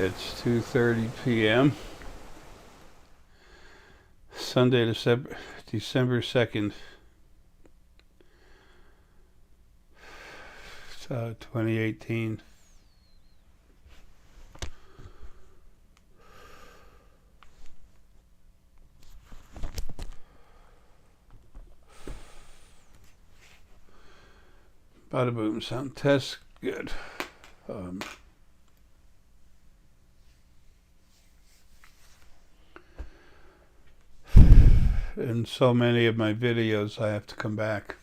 It's 2:30 p.m. Sunday, December 2nd, 2018. Bada boom, sound test, good. In so many of my videos, I have to come back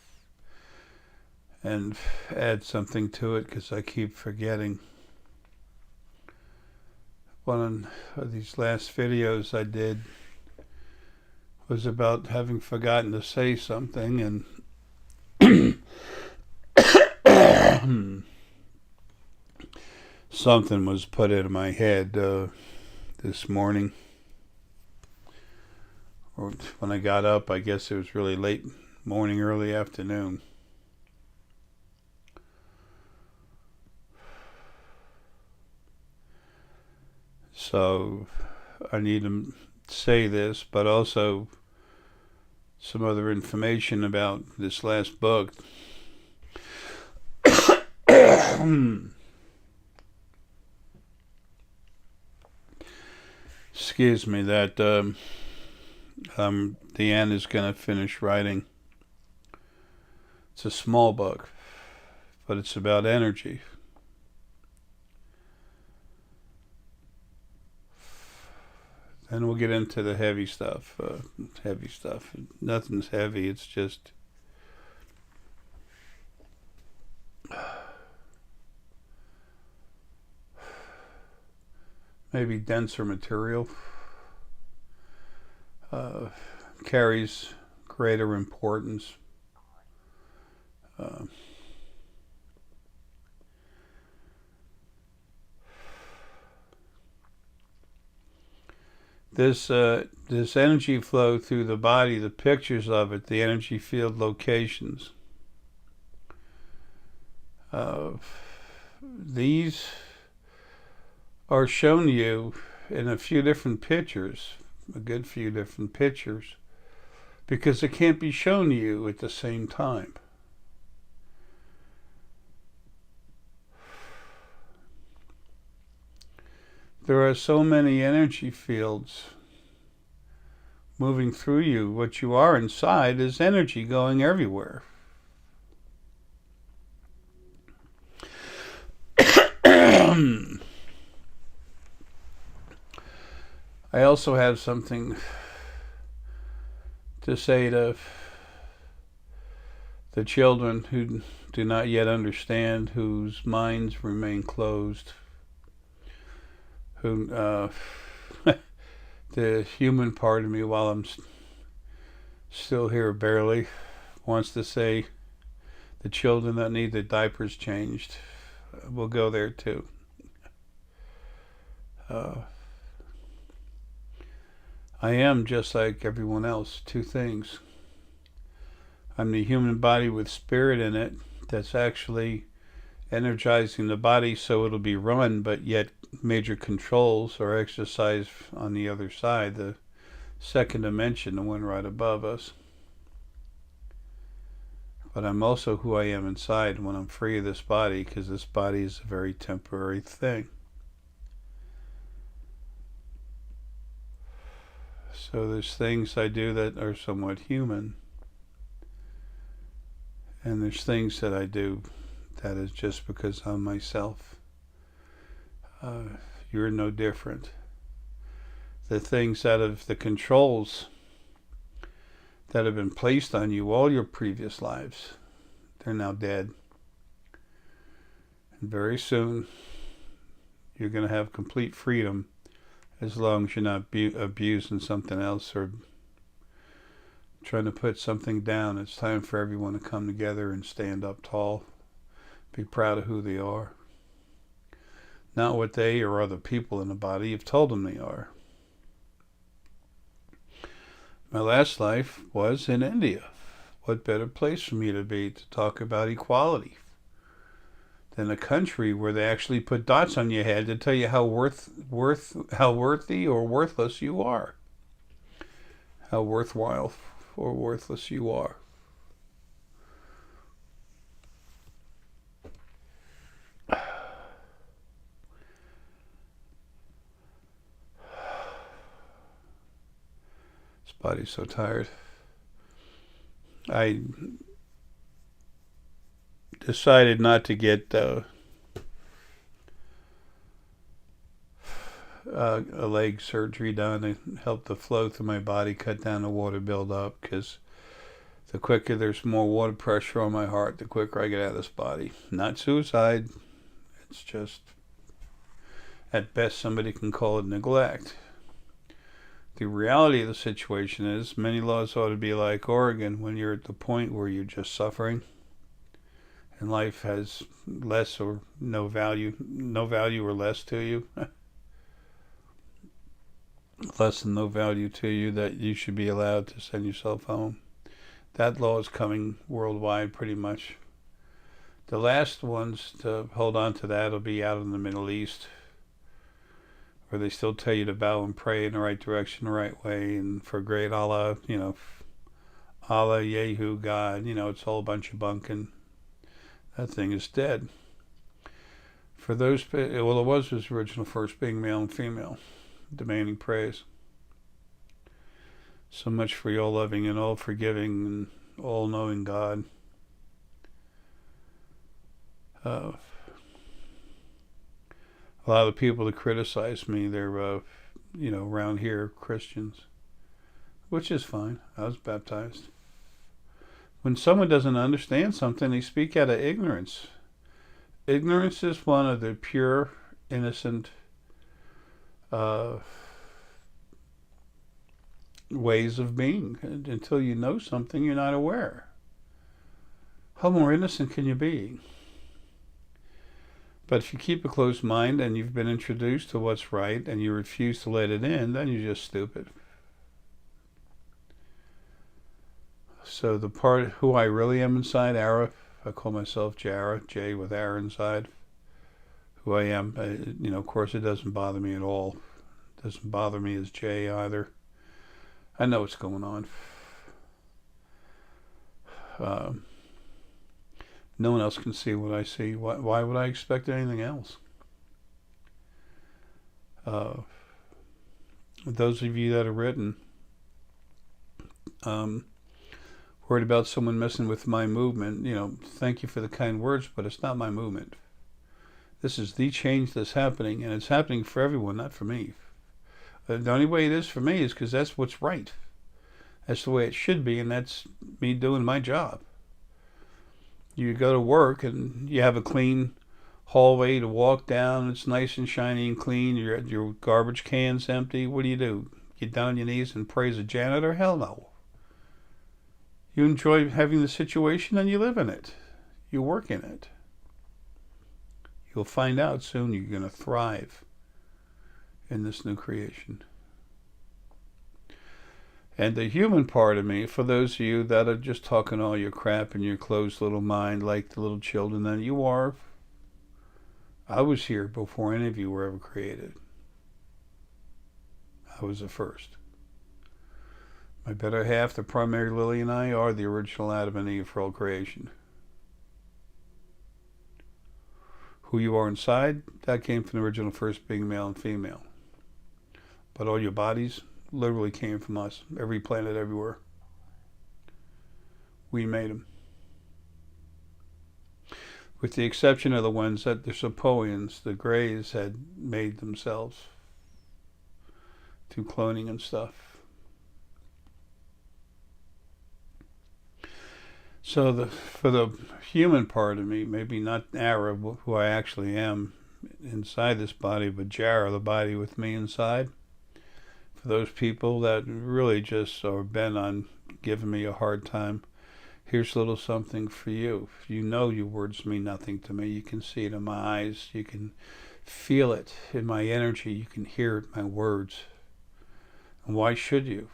and add something to it because I keep forgetting. One of these last videos I did was about having forgotten to say something, and something was put into my head this morning. Or when I got up, I guess it was really late morning, early afternoon. So I need to say this, but also some other information about this last book. Excuse me, that Deanne is going to finish writing. It's a small book, but it's about energy. Then we'll get into the heavy stuff. Nothing's heavy, it's just maybe denser material. Carries greater importance. This energy flow through the body, the pictures of it, the energy field locations. These are shown you in a few different pictures, a good few different pictures, because it can't be shown to you at the same time. There are so many energy fields moving through you. What you are inside is energy going everywhere. I also have something to say to the children who do not yet understand, whose minds remain closed, who the human part of me, while I'm still here barely, wants to say the children that need their diapers changed. We'll go there too. I am just like everyone else. Two things. I'm the human body with spirit in it that's actually energizing the body so it'll be run, but yet major controls are exercised on the other side, the second dimension, the one right above us. But I'm also who I am inside when I'm free of this body, because this body is a very temporary thing. So there's things I do that are somewhat human, and there's things that I do that is just because I'm myself. You're no different. The things out of the controls that have been placed on you all your previous lives, they're now dead. And very soon you're going to have complete freedom, as long as you're not abusing something else or trying to put something down. It's time for everyone to come together and stand up tall, be proud of who they are, not what they or other people in the body have told them they are. My last life was in India. What better place for me to be to talk about equality than a country where they actually put dots on your head to tell you how how worthy or worthless you are, how worthwhile or worthless you are. This body's so tired. I decided not to get a leg surgery done to help the flow through my body, cut down the water buildup, because the quicker there's more water pressure on my heart, the quicker I get out of this body. Not suicide. It's just, at best, somebody can call it neglect. The reality of the situation is many laws ought to be like Oregon when you're at the point where you're just suffering and life has less or no value or less to you. Less than no value to you, that you should be allowed to send yourself home. That law is coming worldwide pretty much. The last ones to hold on to that will be out in the Middle East, where they still tell you to bow and pray in the right direction, the right way, and for great Allah, Allah, Yehu, God, it's all a bunch of bunk, and that thing is dead. For those, well, it was his original first being male and female, demanding praise. So much for your loving and all forgiving and all-knowing God. A lot of the people that criticize me, they're, around here, Christians, which is fine. I was baptized. When someone doesn't understand something, they speak out of ignorance. Ignorance is one of the pure, innocent ways of being. Until you know something, you're not aware. How more innocent can you be? But if you keep a closed mind and you've been introduced to what's right and you refuse to let it in, then you're just stupid. So the part who I really am inside, Arae, I call myself Jara, J with Arae inside, who I am, of course it doesn't bother me at all. It doesn't bother me as J either. I know what's going on. No one else can see what I see. Why would I expect anything else? Those of you that are written, worried about someone messing with my movement, thank you for the kind words, but it's not my movement. This is the change that's happening, and it's happening for everyone, not for me. The only way it is for me is because that's what's right. That's the way it should be, and that's me doing my job. You go to work and you have a clean hallway to walk down. It's nice and shiny and clean. Your garbage can's empty. What do? Get down on your knees and praise a janitor? Hell no. You enjoy having the situation and you live in it. You work in it. You'll find out soon you're going to thrive in this new creation. And the human part of me, for those of you that are just talking all your crap in your closed little mind like the little children that you are, I was here before any of you were ever created. I was the first. My better half, the primary Lily, and I are the original Adam and Eve for all creation. Who you are inside, that came from the original first being male and female. But all your bodies literally came from us. Every planet everywhere. We made them. With the exception of the ones that the Sepoians, the Greys, had made themselves through cloning and stuff. So for the human part of me, maybe not Arae, who I actually am inside this body, but Jara, the body with me inside. For those people that really just are bent on giving me a hard time, here's a little something for you. You know your words mean nothing to me. You can see it in my eyes. You can feel it in my energy. You can hear it in my words. And why should you?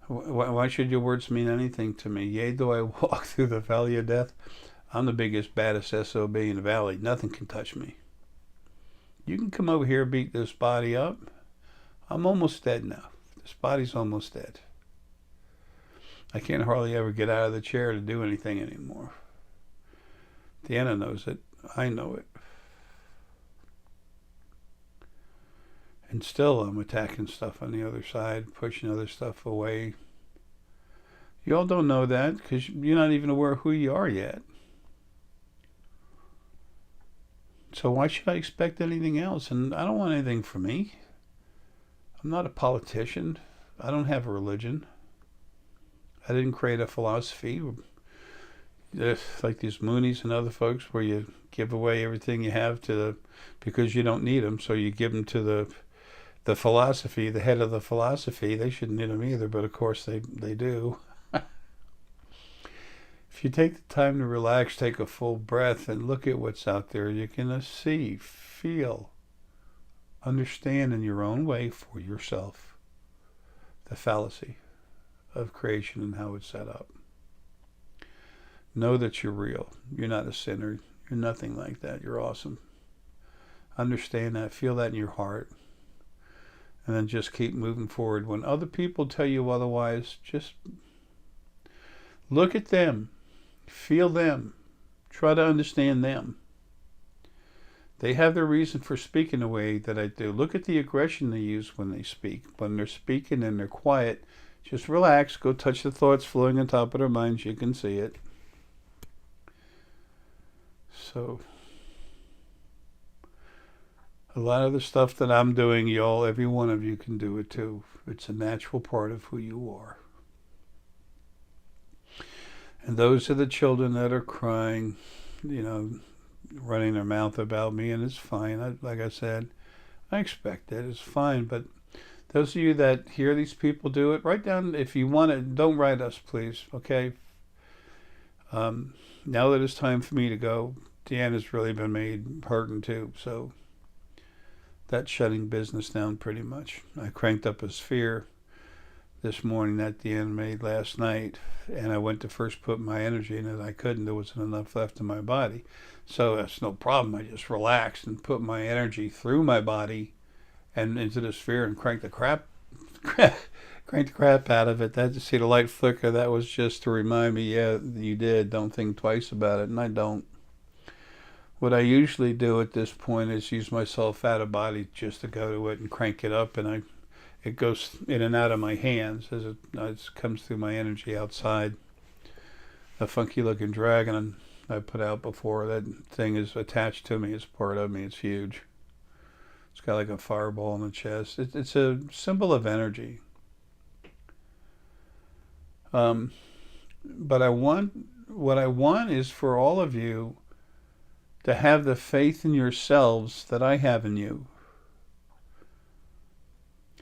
Why should your words mean anything to me? Yea, though I walk through the valley of death, I'm the biggest, baddest SOB in the valley. Nothing can touch me. You can come over here and beat this body up. I'm almost dead now. This body's almost dead. I can't hardly ever get out of the chair to do anything anymore. Deanna knows it. I know it. And still I'm attacking stuff on the other side, pushing other stuff away. You all don't know that because you're not even aware of who you are yet. So why should I expect anything else? And I don't want anything from me. I'm not a politician. I don't have a religion. I didn't create a philosophy. Like these Moonies and other folks where you give away everything you have because you don't need them. So you give them to the philosophy, the head of the philosophy. They shouldn't need them either, but of course they do. If you take the time to relax, take a full breath, and look at what's out there, you're going to see, feel, understand in your own way for yourself the fallacy of creation and how it's set up. Know that you're real. You're not a sinner. You're nothing like that. You're awesome. Understand that. Feel that in your heart. And then just keep moving forward. When other people tell you otherwise, just look at them. Feel them. Try to understand them. They have their reason for speaking the way that I do. Look at the aggression they use when they speak. When they're speaking and they're quiet, just relax. Go touch the thoughts flowing on top of their minds. You can see it. So, a lot of the stuff that I'm doing, y'all, every one of you can do it too. It's a natural part of who you are. And those are the children that are crying, running their mouth about me, and it's fine. Like I said, I expect it. It's fine. But those of you that hear these people do it, write down, if you want it, don't write us, please, okay? Now that it's time for me to go, Deanna's really been made hurting too, so that's shutting business down pretty much. I cranked up a sphere this morning that Deanna made last night, and I went to first put my energy in it. I couldn't. There wasn't enough left in my body. So that's no problem. I just relaxed and put my energy through my body and into the sphere and cranked the crap out of it. That to see the light flicker, that was just to remind me, yeah, you did. Don't think twice about it. And I don't. What I usually do at this point is use myself out of body just to go to it and crank it up, and it goes in and out of my hands as it comes through my energy outside. A funky looking dragon I put out before, that thing is attached to me. It's part of me. It's huge. It's got like a fireball in the chest. It's a symbol of energy. But what I want is for all of you to have the faith in yourselves that I have in you.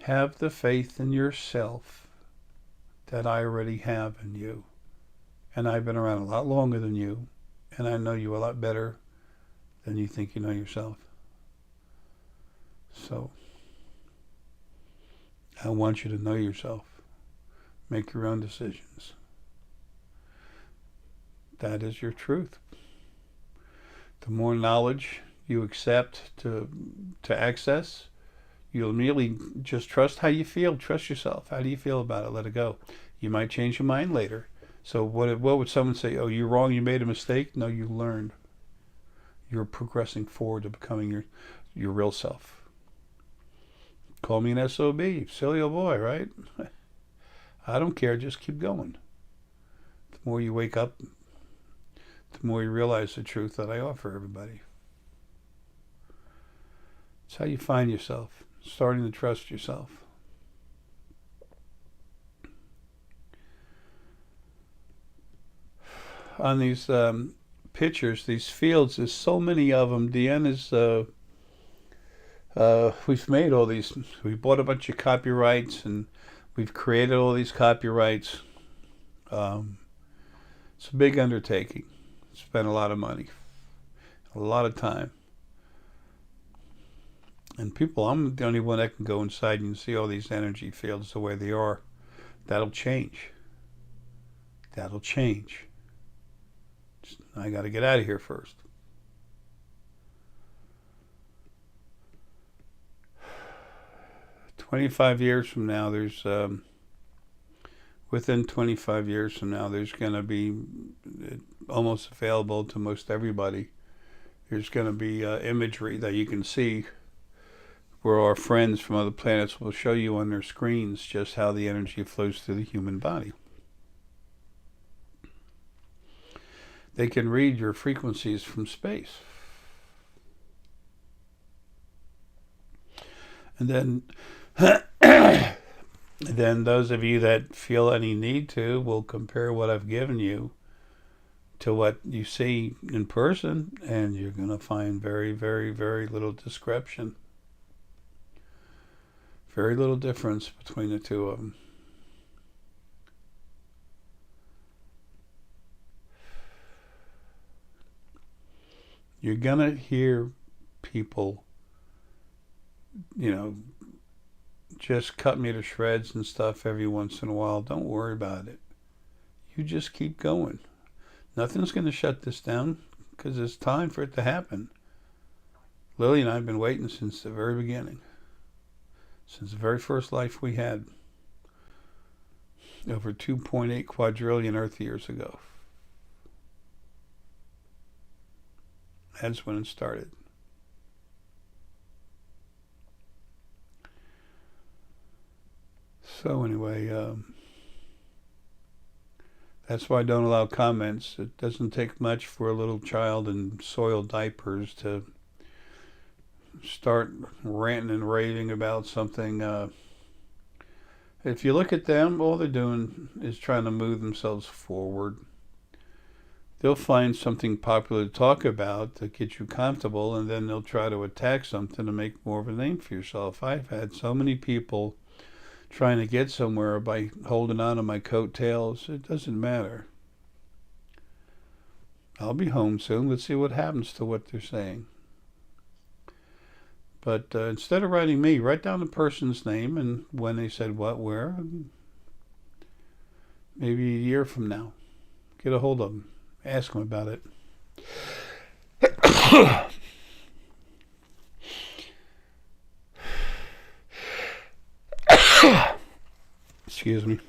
Have the faith in yourself that I already have in you. And I've been around a lot longer than you, and I know you a lot better than you think you know yourself. So, I want you to know yourself. Make your own decisions. That is your truth. The more knowledge you accept to access, you'll immediately just trust how you feel. Trust yourself. How do you feel about it? Let it go. You might change your mind later. So what would someone say? Oh, you're wrong. You made a mistake. No, you learned. You're progressing forward to becoming your real self. Call me an SOB. Silly old boy, right? I don't care. Just keep going. The more you wake up, the more you realize the truth that I offer everybody. It's how you find yourself. Starting to trust yourself. On these pictures, these fields, there's so many of them. Deanna's, we've made all these. We bought a bunch of copyrights, and we've created all these copyrights. It's a big undertaking. Spent a lot of money, a lot of time. And people, I'm the only one that can go inside and see all these energy fields the way they are. That'll change. That'll change. I got to get out of here first. Within 25 years from now, there's going to be almost available to most everybody. There's going to be imagery that you can see where our friends from other planets will show you on their screens just how the energy flows through the human body. They can read your frequencies from space. And then those of you that feel any need to will compare what I've given you to what you see in person, and you're going to find very, very, very little discrepancy. Very little difference between the two of them. You're going to hear people, just cut me to shreds and stuff every once in a while. Don't worry about it. You just keep going. Nothing's going to shut this down because it's time for it to happen. Lily and I have been waiting since the very beginning. Since the very first life we had. Over 2.8 quadrillion Earth years ago. That's when it started. So anyway, that's why I don't allow comments. It doesn't take much for a little child in soiled diapers to start ranting and raving about something. If you look at them, all they're doing is trying to move themselves forward. They'll find something popular to talk about to get you comfortable, and then they'll try to attack something to make more of a name for yourself. I've had so many people trying to get somewhere by holding on to my coattails. It doesn't matter. I'll be home soon. Let's see what happens to what they're saying. But instead of writing me, write down the person's name and when they said what, where. Maybe a year from now. Get a hold of them. Ask them about it. Excuse me.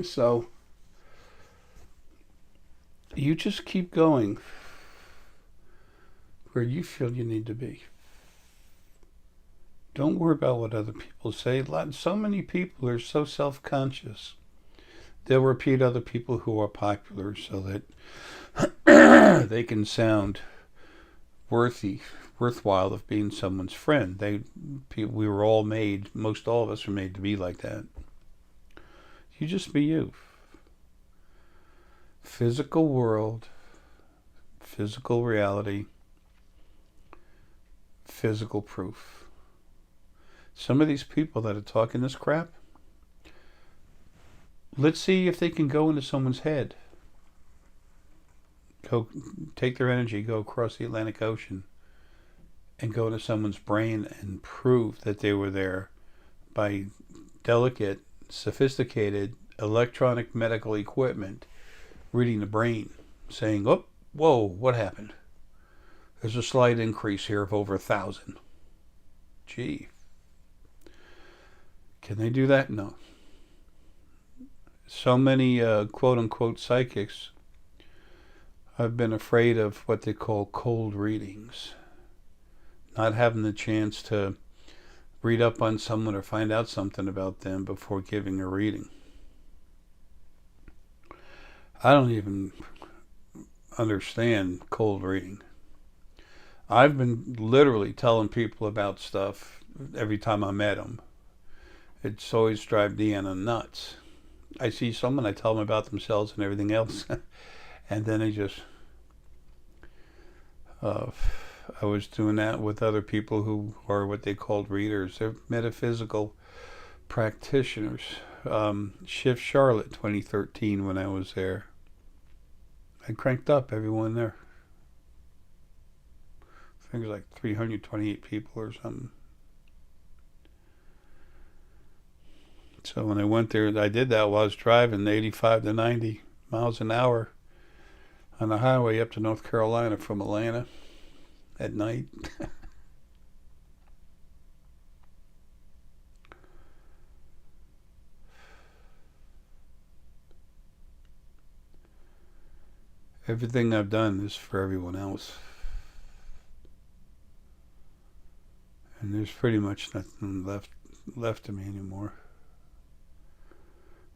So, you just keep going where you feel you need to be. Don't worry about what other people say. So many people are so self-conscious. They'll repeat other people who are popular so that they can sound worthwhile of being someone's friend. We were all made, most all of us are made to be like that. You just be you. Physical world, physical reality, physical proof. Some of these people that are talking this crap, let's see if they can go into someone's head. Go take their energy, go across the Atlantic Ocean, and go into someone's brain and prove that they were there by delicate, sophisticated electronic medical equipment reading the brain, saying, "Oh, whoa, what happened? There's a slight increase here of over 1,000. Gee. Can they do that? No. So many quote-unquote psychics have been afraid of what they call cold readings. Not having the chance to read up on someone or find out something about them before giving a reading. I don't even understand cold reading. I've been literally telling people about stuff every time I met them. It's always drive Deanna nuts. I see someone, I tell them about themselves and everything else, and then they just... I was doing that with other people who are what they called readers. They're metaphysical practitioners. Shift Charlotte 2013 when I was there. I cranked up everyone there. I think it was like 328 people or something. So when I went there, I did that while I was driving 85 to 90 miles an hour on the highway up to North Carolina from Atlanta at night. Everything I've done is for everyone else. And there's pretty much nothing left of me anymore,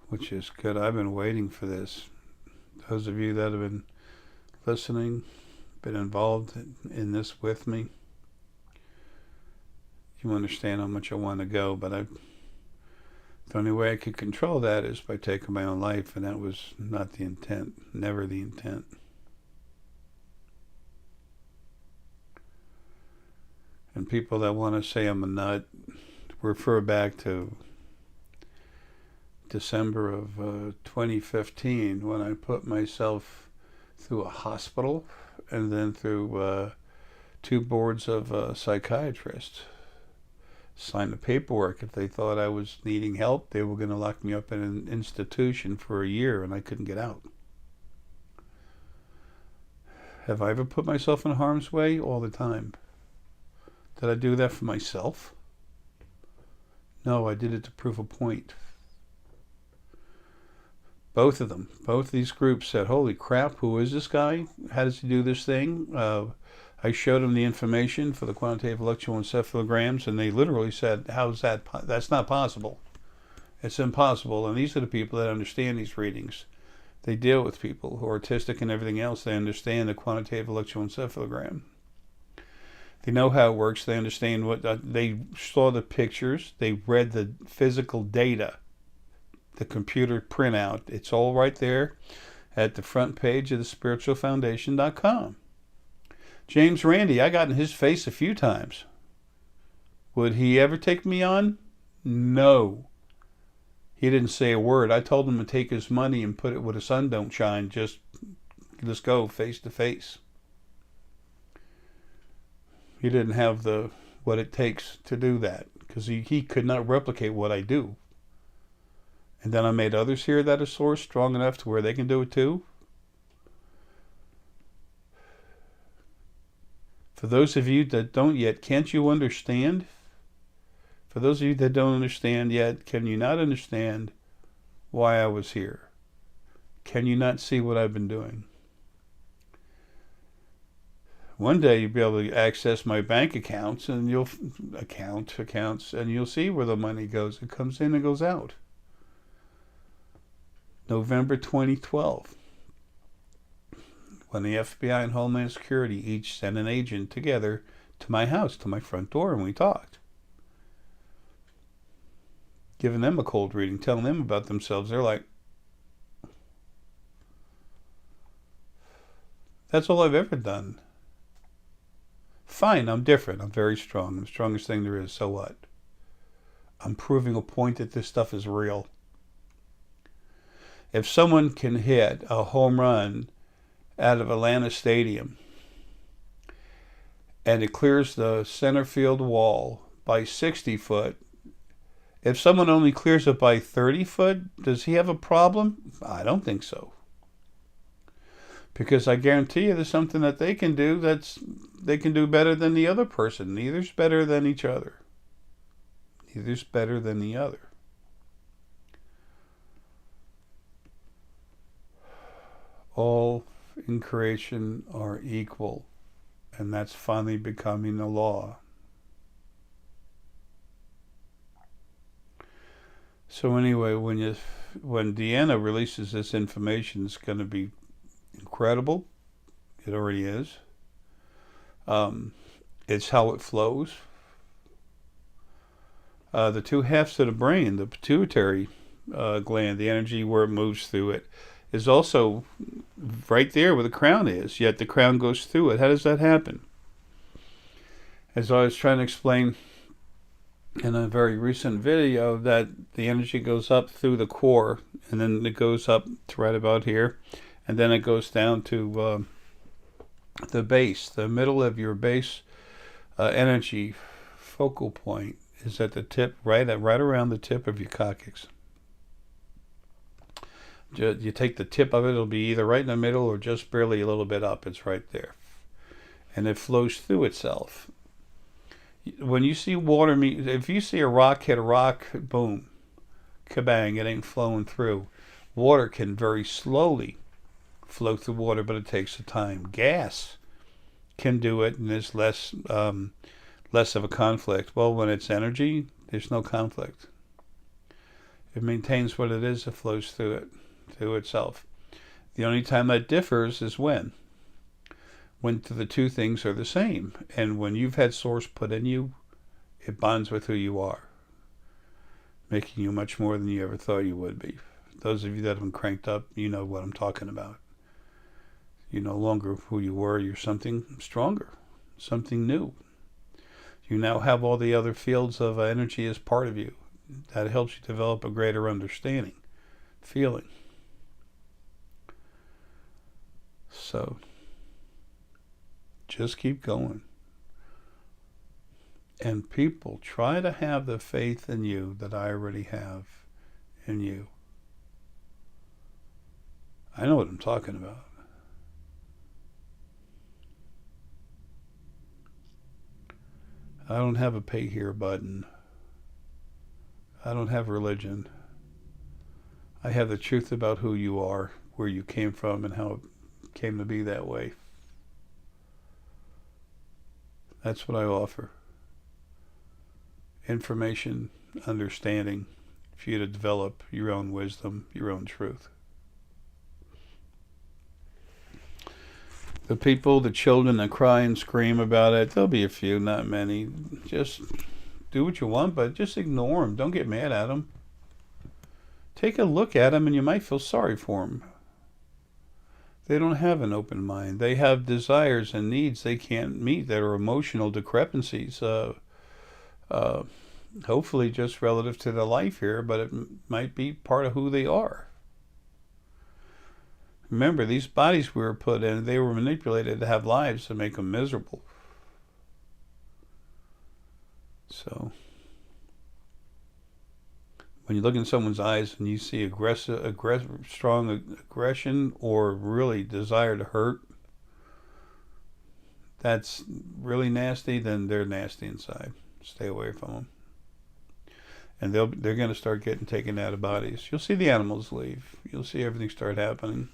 which is good. I've been waiting for this. Those of you that have been listening, been involved in this with me, you understand how much I want to go, but the only way I could control that is by taking my own life, and that was not the intent, never the intent. And people that want to say I'm a nut refer back to December of 2015 when I put myself through a hospital and then through 2 boards of psychiatrists. Signed the paperwork. If they thought I was needing help, they were going to lock me up in an institution for a year and I couldn't get out. Have I ever put myself in harm's way? All the time. Did I do that for myself? No, I did it to prove a point. Both of them, both these groups said, holy crap, who is this guy? How does he do this thing? I showed them the information for the quantitative electroencephalograms, and they literally said, how's that? That's not possible. It's impossible. And these are the people that understand these readings. They deal with people who are autistic and everything else. They understand the quantitative electroencephalogram. They know how it works. They understand what they saw the pictures. They read the physical data, the computer printout. It's all right there at the front page of the spiritualfoundation.com. James Randi, I got in his face a few times. Would he ever take me on? No. He didn't say a word. I told him to take his money and put it where the sun don't shine. Just let's go face to face. He didn't have what it takes to do that because he could not replicate what I do. And then I made others here that are source strong enough to where they can do it too. For those of you that don't yet, can't you understand? For those of you that don't understand yet, can you not understand why I was here? Can you not see what I've been doing? One day you'll be able to access my bank accounts and you'll see where the money goes. It comes in and goes out. November 2012. When the FBI and Homeland Security each sent an agent together to my house, to my front door, and we talked. Giving them a cold reading, telling them about themselves. They're like, that's all I've ever done. Fine, I'm different. I'm very strong. I'm the strongest thing there is. So what? I'm proving a point that this stuff is real. If someone can hit a home run out of Atlanta Stadium and it clears the center field wall by 60 foot, if someone only clears it by 30 foot, does he have a problem? I don't think so. Because I guarantee you there's something that they can do they can do better than the other person. Neither's better than each other. Neither's better than the other. All in creation are equal, and that's finally becoming the law. So anyway, when Deanna releases this information, it's going to be incredible. It already is. It's how it flows. The 2 halves of the brain, the pituitary gland, the energy where it moves through it, is also right there where the crown is, yet the crown goes through it. How does that happen? As I was trying to explain in a very recent video, that the energy goes up through the core, and then it goes up to right about here, and then it goes down to the base. The middle of your base energy focal point is at the tip, right around the tip of your coccyx. You take the tip of it, it'll be either right in the middle or just barely a little bit up. It's right there. And it flows through itself. When you see water, if you see a rock hit a rock, boom, kabang, it ain't flowing through. Water can very slowly flow through water, but it takes the time. Gas can do it, and there's less of a conflict. Well, when it's energy, there's no conflict. It maintains what it is. It flows through itself. The only time that differs is when the two things are the same. And when you've had source put in you, it bonds with who you are, making you much more than you ever thought you would be. Those of you that have been cranked up, you know what I'm talking about. You're no longer who you were. You're something stronger, something new. You now have all the other fields of energy as part of you. That helps you develop a greater understanding, feeling. So, just keep going. And people, try to have the faith in you that I already have in you. I know what I'm talking about. I don't have a pay here button. I don't have religion. I have the truth about who you are, where you came from, and how it came to be that way. That's what I offer. Information, understanding, for you to develop your own wisdom, your own truth. The people, the children that cry and scream about it, there'll be a few, not many. Just do what you want, but just ignore them. Don't get mad at them. Take a look at them and you might feel sorry for them. They don't have an open mind. They have desires and needs they can't meet that are emotional discrepancies. Hopefully just relative to their life here, but it might be part of who they are. Remember, these bodies we were put in, they were manipulated to have lives to make them miserable. So, when you look in someone's eyes and you see strong aggression or really desire to hurt, that's really nasty, then they're nasty inside. Stay away from them. And they're going to start getting taken out of bodies. You'll see the animals leave. You'll see everything start happening.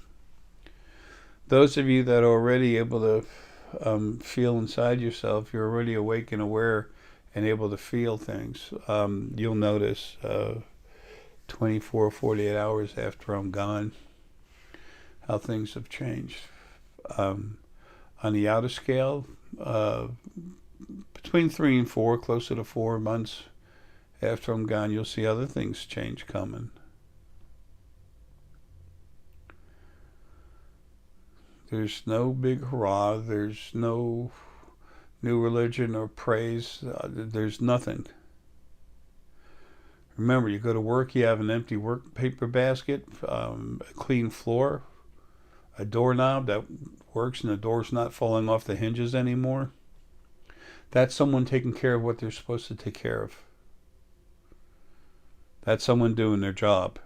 Those of you that are already able to feel inside yourself, you're already awake and aware and able to feel things. You'll notice 24, 48 hours after I'm gone how things have changed. On the outer scale, between 3 and 4, closer to 4 months after I'm gone, you'll see other things change coming. There's no big hurrah. There's no new religion or praise. There's nothing. Remember, you go to work, you have an empty work paper basket, a clean floor, a doorknob that works and the door's not falling off the hinges anymore. That's someone taking care of what they're supposed to take care of. That's someone doing their job.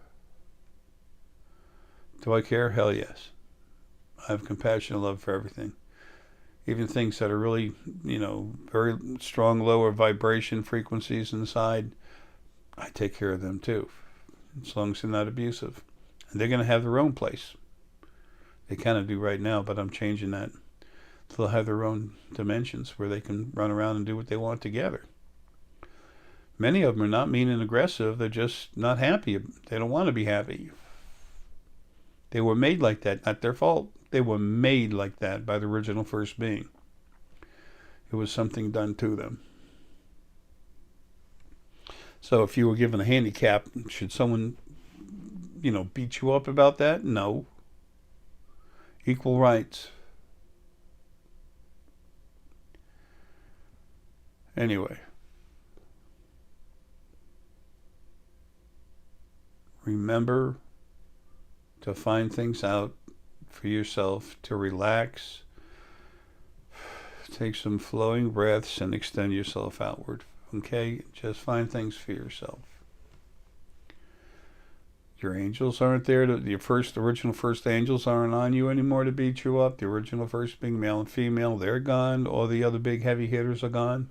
Do I care? Hell yes. I have compassion and love for everything. Even things that are really, very strong lower vibration frequencies inside, I take care of them too, as long as they're not abusive. And they're going to have their own place. They kind of do right now, but I'm changing that. They'll have their own dimensions where they can run around and do what they want together. Many of them are not mean and aggressive. They're just not happy. They don't want to be happy. They were made like that. Not their fault. They were made like that by the original first being. It was something done to them. So if you were given a handicap, should someone, beat you up about that? No. Equal rights. Anyway. Remember to find things out for yourself, to relax, take some flowing breaths and extend yourself outward. Okay? Just find things for yourself. Your angels aren't there. Your original first angels aren't on you anymore to beat you up. The original first being male and female, they're gone. All the other big heavy hitters are gone.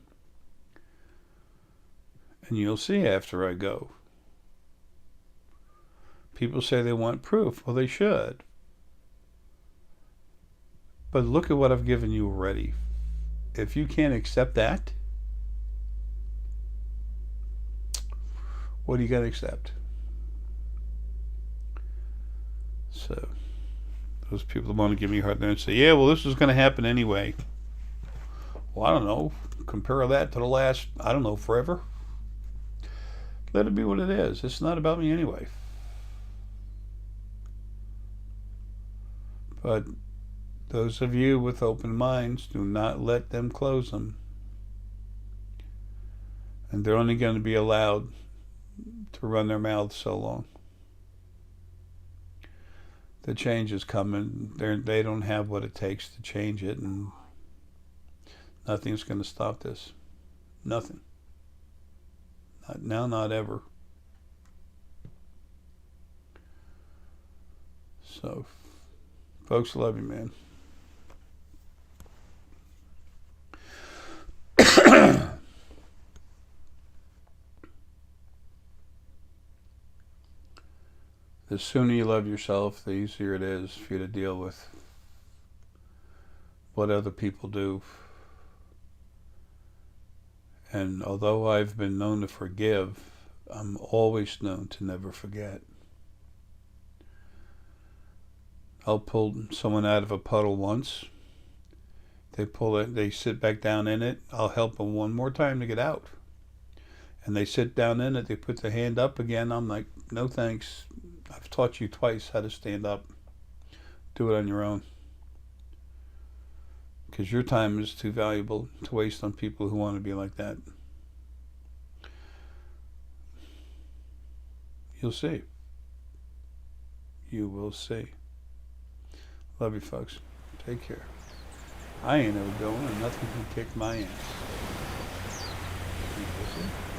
And you'll see after I go. People say they want proof. Well, they should. But look at what I've given you already. If you can't accept that, what are you going to accept? So, those people that want to give me a hard time and say, yeah, well, this is going to happen anyway. Well, I don't know. Compare that to the last, I don't know, forever. Let it be what it is. It's not about me anyway. But those of you with open minds, do not let them close them. And they're only going to be allowed to run their mouths so long. The change is coming. They don't have what it takes to change it, and nothing's going to stop this. Nothing. Not now, not ever. So, folks, love you, man. The sooner you love yourself, the easier it is for you to deal with what other people do. And although I've been known to forgive, I'm always known to never forget. I'll pull someone out of a puddle once. They pull it, they sit back down in it. I'll help them one more time to get out. And they sit down in it, they put their hand up again. I'm like, no thanks. I've taught you twice how to stand up. Do it on your own. Because your time is too valuable to waste on people who want to be like that. You'll see. You will see. Love you, folks. Take care. I ain't ever going, and nothing can kick my ass. You will see.